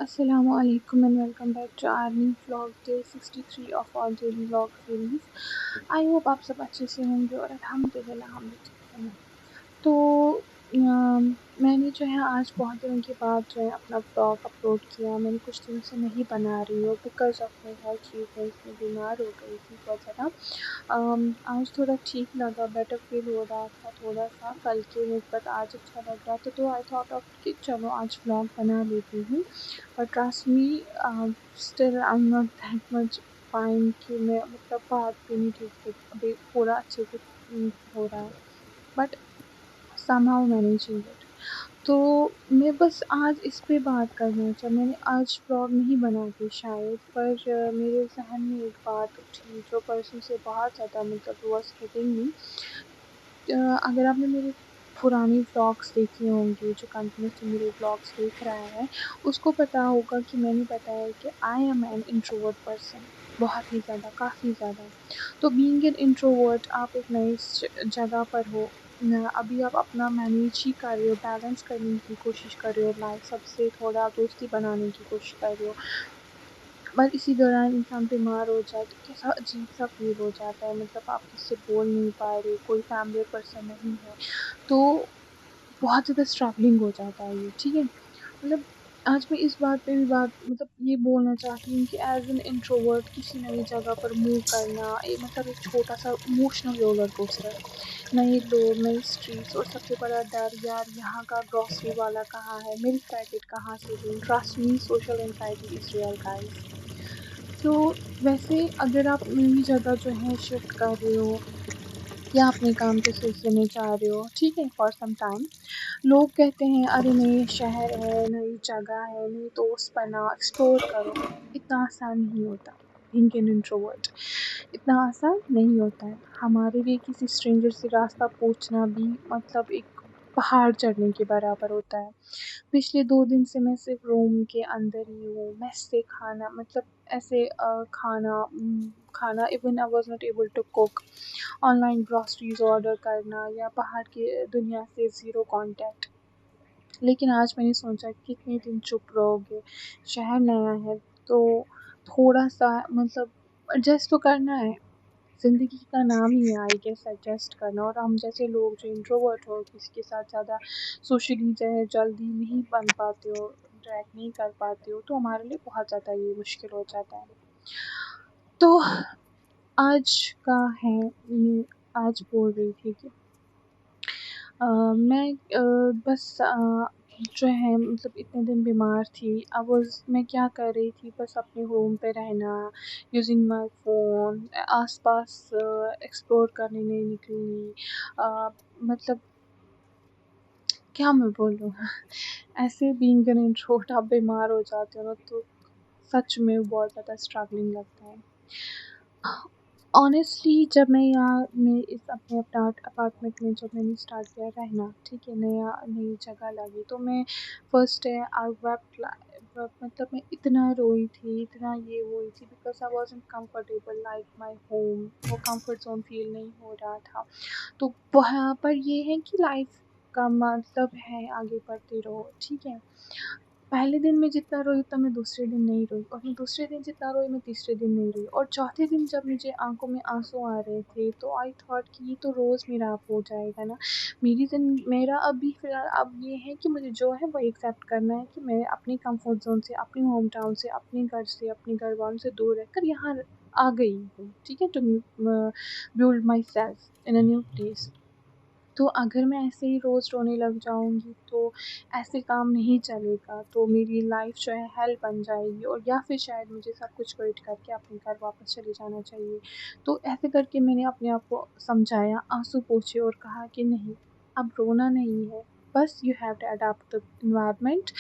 Assalamu alaikum and welcome back to our new vlog day 63 of our daily vlog series. I hope आप सब अच्छे से होंगे और अल्हम्दुलिल्लाह हम भी ठीक हैं। तो मैंने जो है आज बहुत दिनों के बाद जो है अपना व्लॉग अपलोड किया। मैंने कुछ दिनों से नहीं बना रही हूँ because of my health reasons. मैं बीमार हो गई थी बहुत ज़्यादा। आज थोड़ा ठीक लगा, बेटर फ़ील हो रहा था थोड़ा-सा कल के निस्बत आज अच्छा लग रहा था, तो आई थॉट ऑफ कि चलो आज व्लॉग बना लेती हूँ। But trust me, still I am not that much fine कि मैं मतलब बात भी नहीं ठीक से अभी पूरा अच्छे से हो रहा है। But somehow managing it. तो मैं बस आज इस पे बात करना मैंने आज व्लॉग नहीं बनाती शायद, पर मेरे ज़हन में एक बात उठी जो परसों से बहुत ज़्यादा मतलब वाज़ हिटिंग मी। अगर आपने मेरे पुरानी व्लॉग्स देखे होंगे, जो कंटिन्यूअसली मेरे व्लॉग्स देख रहा है, उसको पता होगा कि मैंने बताया कि I am an introvert person, बहुत ही ज़्यादा, काफ़ी ज़्यादा। तो बीइंग एन इंट्रोवर्ट आप एक नई जगह पर हो, अभी आप अपना मैनेज ही कर रहे हो, बैलेंस करने की कोशिश कर रहे हो, लाइफ सबसे थोड़ा दोस्ती बनाने की कोशिश कर रहे हो, बट इसी दौरान इंसान बीमार हो जाए तो कैसा अजीब-सा फ़ील हो जाता है। मतलब आप किसी से बोल नहीं पा रहे, कोई फैमिली पर्सन नहीं है, तो बहुत ज़्यादा स्ट्रगलिंग हो जाता है ये, ठीक है? मतलब आज मैं इस बात पे भी बात मतलब ये बोलना चाहती हूँ कि एज़ एन इंट्रोवर्ट किसी नई जगह पर मूव करना मतलब एक छोटा-सा इमोशनल रोलर कोस्टर। नए लोग, नई स्ट्रीट्स और सबसे बड़ा डर, यार यहाँ का ग्रोसरी वाला कहाँ है? मिल्क पैकेट कहाँ से लूँ? Trust me, social anxiety is real guys. तो वैसे अगर आप नई जगह जो है शिफ्ट कर रहे हो या अपने काम के सिलसिले में जा रहे हो, ठीक है, फॉर सम टाइम, लोग कहते हैं अरे नए शहर है, नई जगह है, नई दोस्त बनाओ, एक्सप्लोर करो। इतना आसान नहीं होता बीइंग एन इंट्रोवर्ट। इतना आसान नहीं होता है। हमारे लिए किसी स्ट्रेंजर से रास्ता पूछना भी मतलब एक पहाड़ चढ़ने के बराबर होता है। पिछले 2 दिन से मैं सिर्फ़ रूम के अंदर ही हूँ, मेस से खाना मतलब ऐसे खाना even I was not able to cook, online groceries order करना या बाहर की दुनिया से ज़ीरो कॉन्टैक्ट। लेकिन आज मैंने सोचा कितने दिन चुप रहोगे, शहर नया है तो थोड़ा-सा मतलब एडजस्ट तो करना है। ज़िंदगी का नाम ही है आई गेस एडजस्ट करना, और हम जैसे लोग जो इंट्रोवर्ट हो, किसी के साथ ज़्यादा सोशली जो है जल्दी नहीं बन पाते हो, इंटरैक्ट नहीं कर पाते हो, तो हमारे लिए बहुत ज़्यादा ये मुश्किल हो जाता है। तो आज का है आज बोल रही थी कि मैं बस जो है मतलब इतने दिन बीमार थी। मैं क्या कर रही थी, बस अपने रूम पे रहना, यूज़िंग माय फ़ोन, आस-पास एक्सप्लोर करने नहीं निकली। मतलब क्या मैं बोलूँ ऐसे बीइंग एन इंट्रोवर्ट आप बीमार हो जाते हो ना, तो सच में बहुत ज़्यादा स्ट्रगलिंग लगता है। ऑनेस्टली जब मैं इस अपने अपार्टमेंट में जब मैंने स्टार्ट किया रहना, ठीक है, नई जगह लगी, तो मैं फर्स्ट डे आई वेप्ट मतलब मैं इतना रोई थी, इतना ये हुई थी because I wasn't comfortable like my home. वो कंफर्ट ज़ोन फ़ील नहीं हो रहा था। तो वहाँ पर ये है कि लाइफ़ का मतलब है आगे बढ़ते रहो, ठीक है। पहले दिन मैं जितना रोई उतना मैं दूसरे दिन नहीं रोई, और मैं दूसरे दिन जितना रोई मैं तीसरे दिन नहीं रोई, और चौथे दिन जब मुझे आँखों में आँसू आ रहे थे तो आई थॉट कि ये तो रोज़ मेरा अब हो जाएगा ना। मेरा अभी फ़िलहाल अब ये है कि मुझे जो है वो एक्सेप्ट करना है कि मैं अपनी कंफर्ट ज़ोन से, अपनी होम टाउन से, अपने घर से, अपने घरवालों से दूर रहकर यहाँ आ गई हूँ, ठीक है? To build myself in a new place. तो अगर मैं ऐसे ही रोज़ रोने लग जाऊँगी तो ऐसे काम नहीं चलेगा, तो मेरी लाइफ़ जो है हेल बन जाएगी, और या फिर शायद मुझे सब कुछ क्विट करके अपने घर वापस चले जाना चाहिए। तो ऐसे करके मैंने अपने आप को समझाया, आँसू पोंछे और कहा कि नहीं, अब रोना नहीं है, बस you have to adapt the environment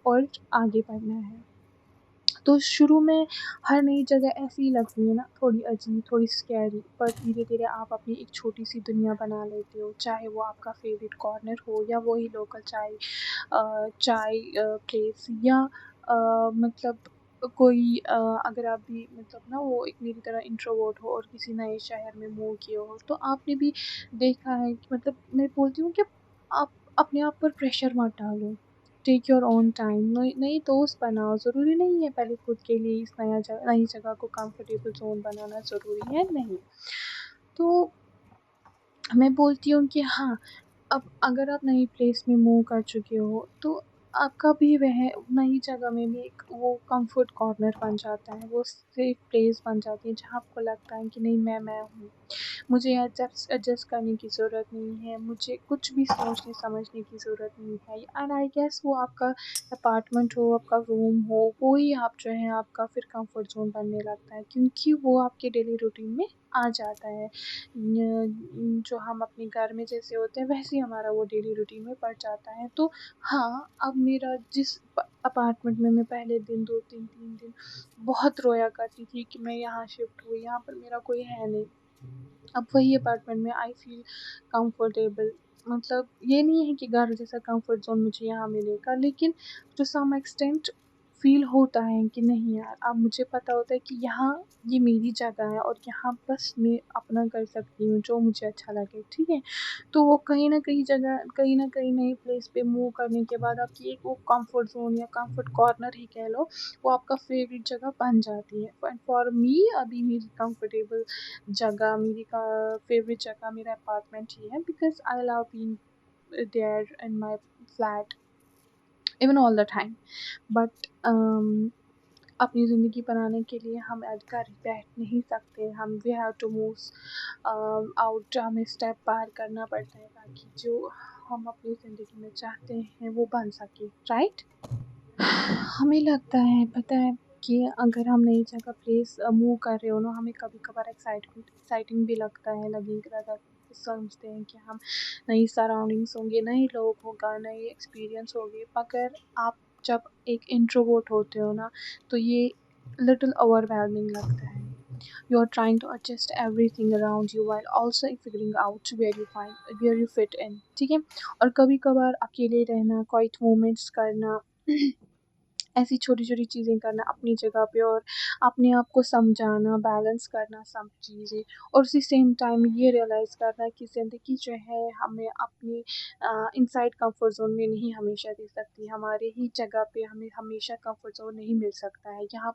और आगे बढ़ना है। तो शुरू में हर नई जगह ऐसी ही लगती है ना, थोड़ी अजीब, थोड़ी स्कैरी, पर धीरे-धीरे आप अपनी एक छोटी-सी दुनिया बना लेते हो, चाहे वो आपका फ़ेवरेट कॉर्नर हो या वही लोकल चाय प्लेस, या मतलब कोई अगर आप भी मतलब ना वो एक मेरी तरह इंट्रोवर्ट हो और किसी नए शहर में मूव किए हो, तो आपने भी देखा है कि मतलब मैं बोलती हूँ कि आप अपने आप पर प्रेशर मत डालो। टेक योर ओन टाइम, नई दोस्त बनाओ, ज़रूरी नहीं है पहले खुद के लिए इस नई जगह को कंफर्टेबल ज़ोन बनाना ज़रूरी है, नहीं। तो मैं बोलती हूँ कि हाँ, अब अगर आप नई प्लेस में मूव कर चुके हो तो आपका भी वह नई जगह में भी एक वो कंफर्ट कॉर्नर बन जाता है, वो सेफ प्लेस बन जाती है जहाँ आपको लगता है कि नहीं मैं हूँ। मुझे एडजस्ट करने की ज़रूरत नहीं है, मुझे कुछ भी सोचने समझने की ज़रूरत नहीं है। एंड आई गेस वो आपका अपार्टमेंट हो, आपका रूम हो, वो ही आप जो है आपका फिर कंफर्ट ज़ोन बनने लगता है, क्योंकि वो आपके डेली रूटीन में आ जाता है। जो हम अपने घर में जैसे होते हैं वैसे ही हमारा वो डेली रूटीन में पड़ जाता है। तो हाँ, अब मेरा जिस अपार्टमेंट में मैं पहले दिन 2-3 दिन बहुत रोया करती थी कि मैं यहाँ शिफ्ट हुई, यहाँ पर मेरा कोई है नहीं। अब वही अपार्टमेंट में आई फ़ील कंफर्टेबल, मतलब ये नहीं है कि घर जैसा कंफर्ट ज़ोन मुझे यहाँ मिलेगा, लेकिन टू सम एक्सटेंट फ़ील होता है कि नहीं यार, अब मुझे पता होता है कि यहाँ ये मेरी जगह है और यहाँ बस मैं अपना कर सकती हूँ जो मुझे अच्छा लगे, ठीक है? तो वो कहीं न कहीं नई प्लेस पे मूव करने के बाद आपकी एक वो कंफर्ट ज़ोन या कंफर्ट कॉर्नर ही कह लो, वो आपका फ़ेवरेट जगह बन जाती है। एंड फॉर मी अभी मेरी कंफर्टेबल जगह, मेरी फेवरेट जगह मेरा अपार्टमेंट ही है, because I love being there in my flat even all the time. But अपनी ज़िंदगी बनाने के लिए हम घर बैठ नहीं सकते, हम we have to move out, हमें स्टेप पार करना पड़ता है ताकि जो हम अपनी ज़िंदगी में चाहते हैं वो बन सके, राइट? हमें लगता है, पता है, कि अगर हम नई जगह प्लेस मूव कर रहे हो ना, हमें कभी-कभार एक्साइटिंग भी लगता है, लगेगा, समझते हैं कि हम नई सराउंडिंग्स होंगे, नए लोग होगा, नए एक्सपीरियंस होंगे। मगर आप जब एक इंट्रोवर्ट होते हो ना, तो ये लिटिल ओवरवेलमिंग लगता है। You are trying to adjust everything around you while also figuring out where you fit in, ठीक है? और कभी-कभार अकेले रहना, क्वाइट मोमेंट्स करना ऐसी छोटी-छोटी चीज़ें करना अपनी जगह पे और अपने आप को समझाना, बैलेंस करना सब चीज़ें, और उसी सेम टाइम ये रियलाइज़ करना कि ज़िंदगी जो है हमें अपनी इनसाइड कंफर्ट ज़ोन में नहीं हमेशा दे सकती। हमारे ही जगह पे हमें हमेशा कंफर्ट ज़ोन नहीं मिल सकता है। यहाँ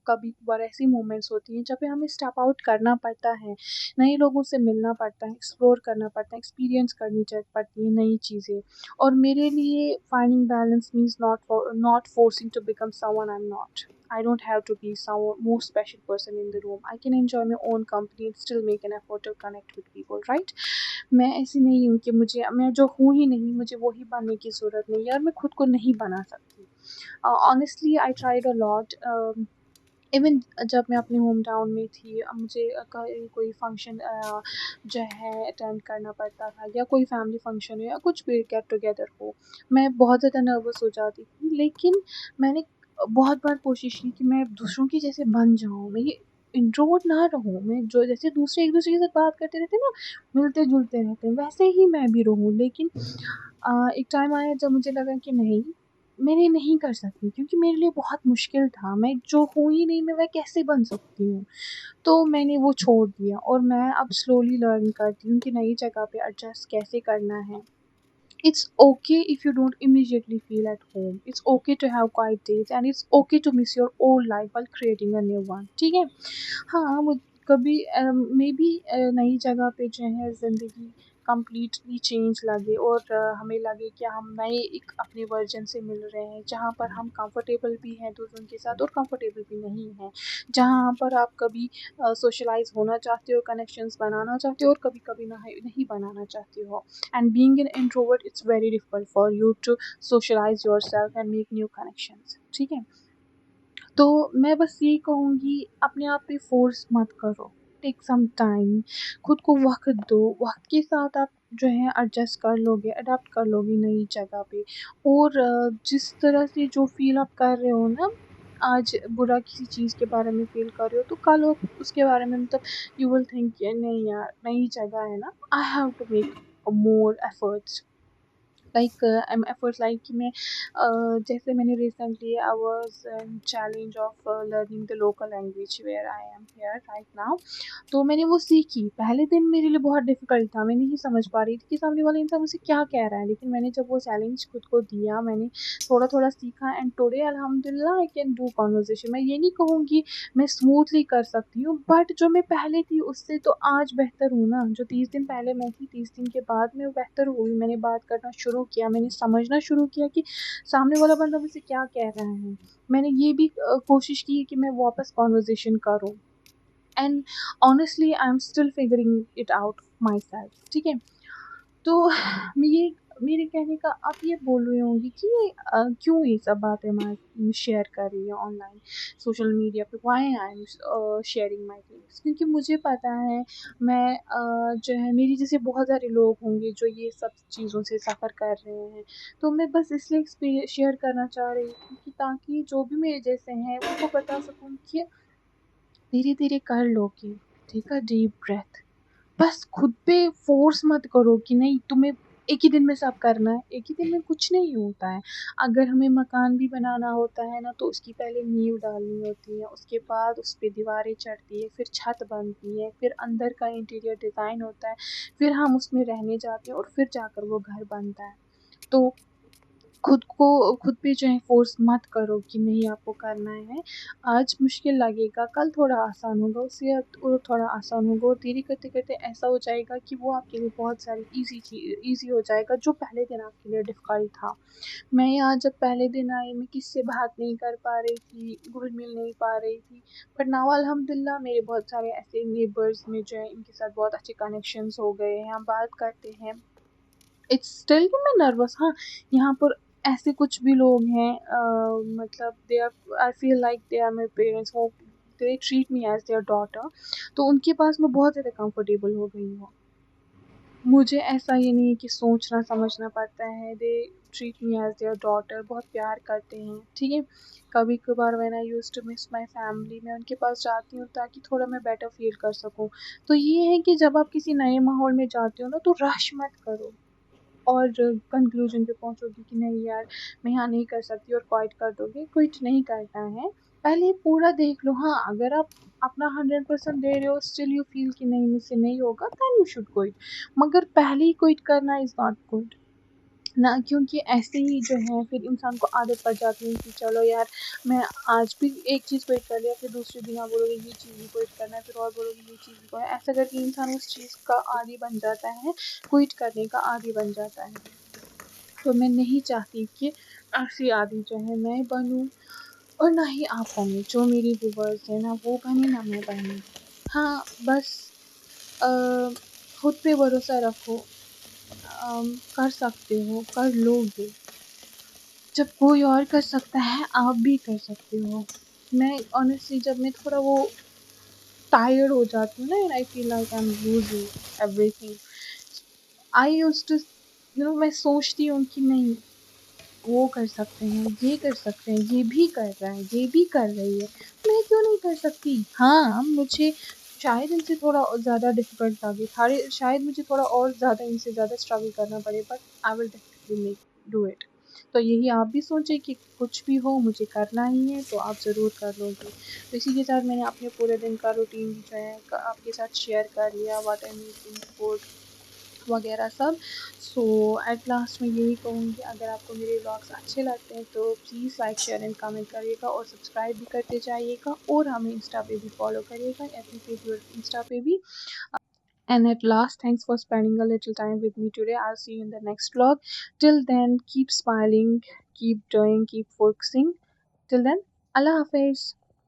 कभी-कभार ऐसी मोमेंट्स होती हैं जहाँ पे हमें स्टेप आउट करना पड़ता है, नए लोगों से मिलना पड़ता है, एक्सप्लोर करना पड़ता है, एक्सपीरियंस करनी पड़ती है नई चीज़ें। और मेरे लिए finding balance means not forcing to become someone I'm not. I don't have to be some most special person in the room. I can enjoy my own company and still make an effort to connect with people, right? मैं ऐसी नहीं हूँ कि मैं जो हूँ ही नहीं, मुझे वो ही बनने की ज़रूरत नहीं है और मैं खुद को नहीं बना सकती। Honestly, I tried a lot. Even जब मैं अपने होम टाउन में थी, मुझे कोई फंक्शन जो है अटेंड करना पड़ता था, या कोई फैमिली फंक्शन हो या कुछ भी गेट टुगेदर हो, मैं बहुत ज़्यादा नर्वस हो जाती थी। लेकिन मैंने बहुत बार कोशिश की कि मैं दूसरों की जैसे बन जाऊँ, मैं ये इंट्रोवर्ट ना रहूँ, मैं जो जैसे दूसरे एक दूसरे के साथ बात करते रहते हैं ना, मिलते जुलते रहते हैं, वैसे ही मैं भी रहूँ। लेकिन एक टाइम आया जब मुझे लगा कि नहीं, मैं ये नहीं कर सकती, क्योंकि मेरे लिए बहुत मुश्किल था, मैं जो हूँ ही नहीं, मैं वह कैसे बन सकती हूँ? तो मैंने वो छोड़ दिया और मैं अब स्लोली लर्न करती हूँ कि नई जगह पे एडजस्ट कैसे करना है। It's okay if you don't immediately feel at home. It's okay to have quiet days and it's okay to miss your old life while creating a new one. ठीक है? हाँ, वो कभी मेबी नई जगह पे जो है ज़िंदगी कंप्लीटली चेंज लगे और हमें लगे कि हम नए एक अपने वर्जन से मिल रहे हैं, जहाँ पर हम कंफर्टेबल भी हैं दूसरों के साथ और कंफर्टेबल भी नहीं हैं। जहाँ पर आप कभी सोशलाइज़ होना चाहते हो, कनेक्शंस बनाना चाहते हो और कभी-कभी नहीं बनाना चाहते हो। And being an introvert, it's very difficult for you to socialize yourself and make new connections, ठीक है? तो मैं बस यही कहूँगी, अपने आप पे फ़ोर्स मत करो, टेक सम टाइम, खुद को वक़्त दो, वक़्त के साथ आप जो है एडजस्ट कर लोगे, अडॉप्ट कर लोगे नई जगह पे। और जिस तरह से जो फ़ील आप कर रहे हो ना, आज बुरा किसी चीज़ के बारे में फ़ील कर रहे हो, तो कल आप उसके बारे में मतलब यू विल थिंक नहीं यार, नई जगह है ना, I have to make more efforts. Like um efforts like कि मैं जैसे मैंने recently I was challenge of learning the local language where I am here right now. तो मैंने वो सीखी। पहले दिन मेरे लिए बहुत डिफिकल्ट था, मैं नहीं समझ पा रही थी कि सामने वाला इंसान मुझे क्या कह रहा है, लेकिन मैंने जब वो चैलेंज खुद को दिया, मैंने थोड़ा थोड़ा सीखा एंड टुडे अल्हम्दुलिल्लाह आई कैन डू कॉन्वर्जेशन। मैं ये नहीं कहूँगी मैं स्मूथली कर सकती हूँ, बट जो मैं पहले थी उससे तो आज बेहतर हूँ ना। जो 30 दिन पहले मैं थी, 30 दिन के बाद मैं बेहतर हुई। मैंने बात करना शुरू किया, मैंने समझना शुरू किया कि सामने वाला बंदा मुझसे क्या कह रहा है। मैंने ये भी कोशिश की कि मैं वापस कॉन्वर्जेशन करूँ and honestly I am still figuring it out my self, ठीक है। तो मैं ये मेरे कहने का आप ये बोल रही होंगी कि ये क्यों ये सब बातें मैं शेयर कर रही हूँ ऑनलाइन सोशल मीडिया पे, why I am sharing my things, क्योंकि मुझे पता है मैं जो है मेरी जैसे बहुत सारे लोग होंगे जो ये सब चीज़ों से सफ़र कर रहे हैं। तो मैं बस इसलिए शेयर करना चाह रही थी कि ताकि जो भी मेरे जैसे हैं उनको बता सकूँ कि धीरे धीरे कर लोगे, टेक अ डीप ब्रेथ। बस खुद पे फ़ोर्स मत करो कि नहीं तुम्हें एक ही दिन में सब करना है, एक ही दिन में कुछ नहीं होता है। अगर हमें मकान भी बनाना होता है ना, तो उसकी पहले नींव डालनी होती है, उसके बाद उस पे दीवारें चढ़ती है, फिर छत बनती है, फिर अंदर का इंटीरियर डिज़ाइन होता है, फिर हम उसमें रहने जाते हैं और फिर जाकर वो घर बनता है। तो खुद पे जो है फ़ोर्स मत करो कि नहीं आपको करना है। आज मुश्किल लगेगा, कल थोड़ा आसान होगा, उससे और थोड़ा आसान होगा और धीरे करते-करते ऐसा हो जाएगा कि वो आपके लिए बहुत सारी ईज़ी हो जाएगा, जो पहले दिन आपके लिए डिफ़िकल्ट था। मैं यहाँ जब पहले दिन आई, मैं किसी से बात नहीं कर पा रही थी, घुल-मिल नहीं पा रही थी। बट नाउ अल्हम्दुलिल्लाह मेरे बहुत सारे ऐसे नेबर्स में जो है इनके साथ बहुत अच्छे कनेक्शंस हो गए हैं, हम बात करते हैं। इट्स स्टिल कि मैं नर्वस, हाँ, यहाँ पर ऐसे कुछ भी लोग हैं मतलब they are I feel like they are my parents, वो they treat me as their daughter. तो उनके पास मैं बहुत ज़्यादा कंफर्टेबल हो गई हूँ। मुझे ऐसा ये नहीं है कि सोचना समझना पड़ता है, they treat me as their daughter, बहुत प्यार करते हैं, ठीक है। कभी-कभार when I used to miss my family, मैं उनके पास जाती हूँ ताकि थोड़ा मैं बेटर फ़ील कर सकूँ। तो ये है कि जब आप किसी नए माहौल में जाते हो ना, तो रश मत करो। और कंक्लूजन पे पहुँचोगी कि नहीं यार मैं यहाँ नहीं कर सकती और क्विट कर दोगे, क्विट नहीं करना है। पहले पूरा देख लो, हाँ, अगर आप अपना 100% दे रहे हो स्टिल यू फ़ील कि नहीं मुझसे नहीं होगा देन यू शुड क्विट। मगर पहले ही क्विट करना इज़ नॉट गुड ना, क्योंकि ऐसे ही जो है फिर इंसान को आदत पड़ जाती है कि चलो यार मैं आज भी एक चीज़ क्विट कर लिया, फिर दूसरे दिन आप बोलोगे ये चीज़ भी क्विट करना है, फिर और बोलोगे ये चीज़ भी करना है। ऐसा करके इंसान उस चीज़ का आदी बन जाता है, क्विट करने का आदी बन जाता है। तो मैं नहीं चाहती कि ऐसी आदि जो है मैं बनूँ और ना ही आप बनें। जो मेरी व्यूअर्स हैं ना वो बने ना मैं बनूँ। हाँ, बस अ, खुद पे भरोसा रखो, कर सकते हो, कर लोगे। जब कोई और कर सकता है, आप भी कर सकते हो। मैं ऑनेस्टली जब मैं थोड़ा वो टायर्ड हो जाती हूँ ना and I feel like I am losing everything, I used to मैं सोचती हूँ कि नहीं वो कर सकते हैं, ये कर सकते हैं, ये भी कर रहा है, ये भी कर रही है, मैं क्यों नहीं कर सकती? हाँ, मुझे शायद इनसे थोड़ा ज़्यादा डिफ़िकल्ट लगे, थाड़े शायद मुझे थोड़ा और ज़्यादा इनसे ज़्यादा स्ट्रगल करना पड़े, but I will definitely make do it. तो यही आप भी सोचें कि कुछ भी हो मुझे करना ही है, तो आप ज़रूर कर लोगे। तो इसी के साथ मैंने अपने पूरे दिन का रूटीन जो है आपके साथ शेयर कर लिया, what I am eating, food वगैरह सब। सो एट लास्ट मैं यही कहूँगी, अगर आपको मेरे व्लॉग्स अच्छे लगते हैं तो please like share and comment करिएगा और सब्सक्राइब भी करते जाइएगा और हमें इंस्टा पे भी फॉलो करिएगा, एफबी पेज और इंस्टा पे भी। And at last, thanks for spending a little time with me today. I'll see you in the next vlog. Till then, keep smiling, keep doing, keep focusing. Till then, Allah Hafiz.